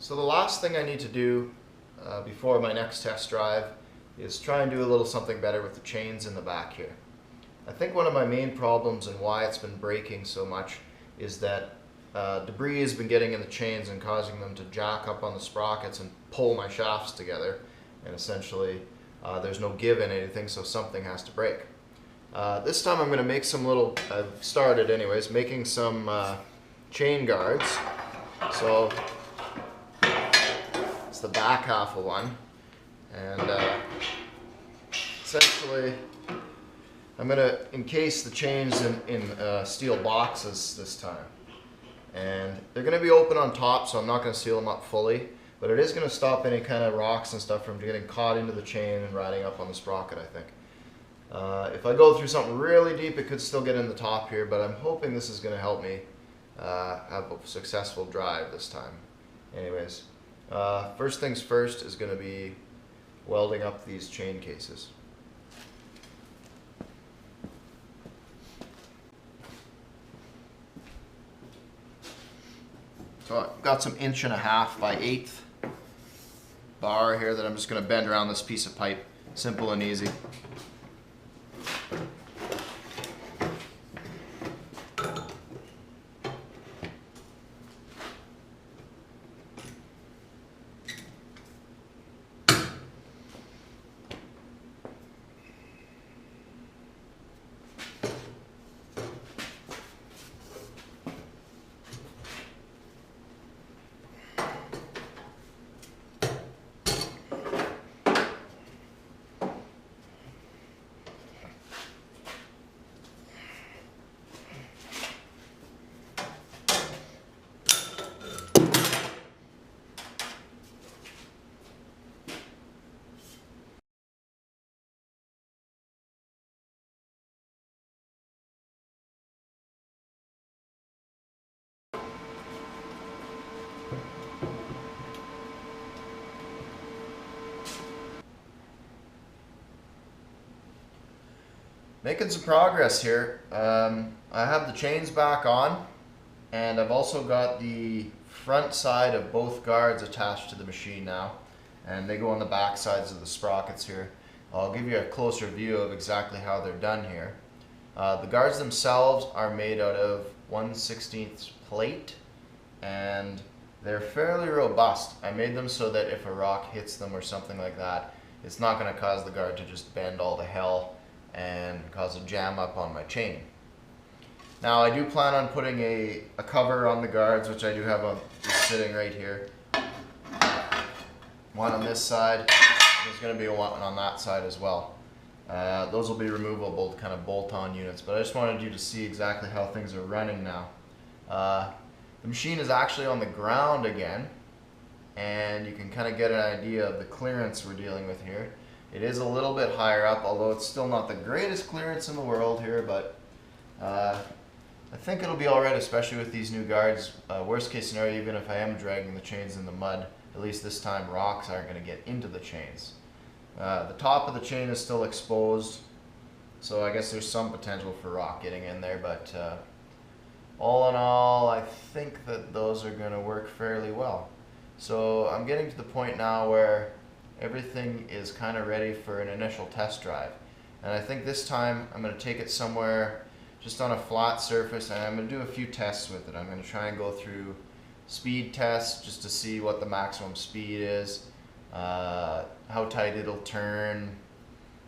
So the last thing I need to do before my next test drive is try and do a little something better with the chains in the back here. I think one of my main problems and why it's been breaking so much is that debris has been getting in the chains and causing them to jack up on the sprockets and pull my shafts together, and essentially there's no give in anything, so something has to break. This time I'm going to make some little, I've started anyways, making some chain guards. So it's the back half of one, and essentially I'm going to encase the chains in steel boxes this time. And they're going to be open on top, so I'm not going to seal them up fully, but it is going to stop any kind of rocks and stuff from getting caught into the chain and riding up on the sprocket, I think. If I go through something really deep, it could still get in the top here, but I'm hoping this is going to help me have a successful drive this time. Anyways, first things first is going to be welding up these chain cases. So I've got some 1.5 by 1/8 bar here that I'm just going to bend around this piece of pipe. Simple and easy. Making some progress here. I have the chains back on, and I've also got the front side of both guards attached to the machine now, and they go on the back sides of the sprockets here. I'll give you a closer view of exactly how they're done here. The guards themselves are made out of 1/16 plate, and they're fairly robust. I made them so that if a rock hits them or something like that, it's not going to cause the guard to just bend all to hell and cause a jam up on my chain. Now I do plan on putting a cover on the guards, which I do have just sitting right here. One on this side, there's going to be one on that side as well. Those will be removable kind of bolt-on units, but I just wanted you to see exactly how things are running now. The machine is actually on the ground again, and you can kind of get an idea of the clearance we're dealing with here. It is a little bit higher up, although it's still not the greatest clearance in the world here, but I think it'll be alright, especially with these new guards. Worst case scenario, even if I am dragging the chains in the mud, at least this time rocks aren't going to get into the chains. The top of the chain is still exposed, so I guess there's some potential for rock getting in there, but all in all, I think that those are going to work fairly well. So I'm getting to the point now where everything is kind of ready for an initial test drive, and I think this time I'm going to take it somewhere just on a flat surface, and I'm going to do a few tests with it. I'm going to try and go through speed tests just to see what the maximum speed is, how tight it'll turn,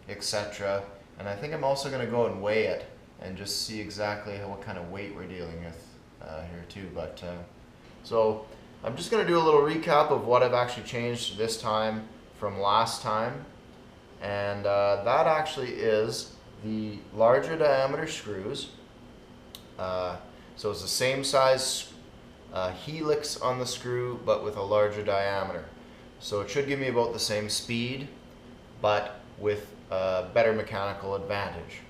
etc. And I think I'm also going to go and weigh it and just see exactly what kind of weight we're dealing with here too. But so I'm just going to do a little recap of what I've actually changed this time from last time, and that actually is the larger diameter screws. So it's the same size helix on the screw, but with a larger diameter. So it should give me about the same speed, but with better mechanical advantage.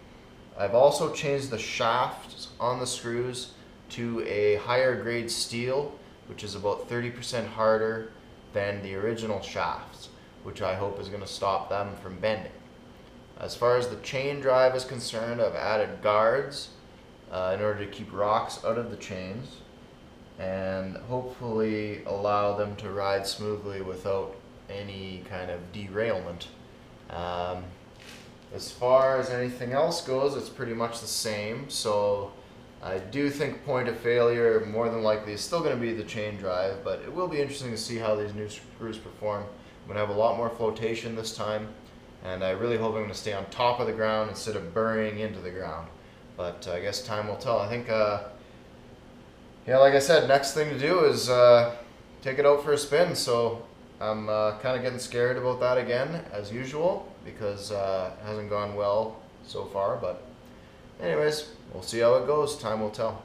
I've also changed the shafts on the screws to a higher grade steel, which is about 30% harder than the original shafts, which I hope is going to stop them from bending. As far as the chain drive is concerned, I've added guards in order to keep rocks out of the chains. and hopefully allow them to ride smoothly without any kind of derailment. As far as anything else goes, it's pretty much the same. So I do think point of failure more than likely is still going to be the chain drive, but it will be interesting to see how these new screws perform. I'm going to have a lot more flotation this time, and I really hope I'm going to stay on top of the ground instead of burying into the ground. But I guess time will tell. I think, yeah, like I said, next thing to do is take it out for a spin. So I'm kind of getting scared about that again, as usual, because it hasn't gone well so far. But anyways, we'll see how it goes. Time will tell.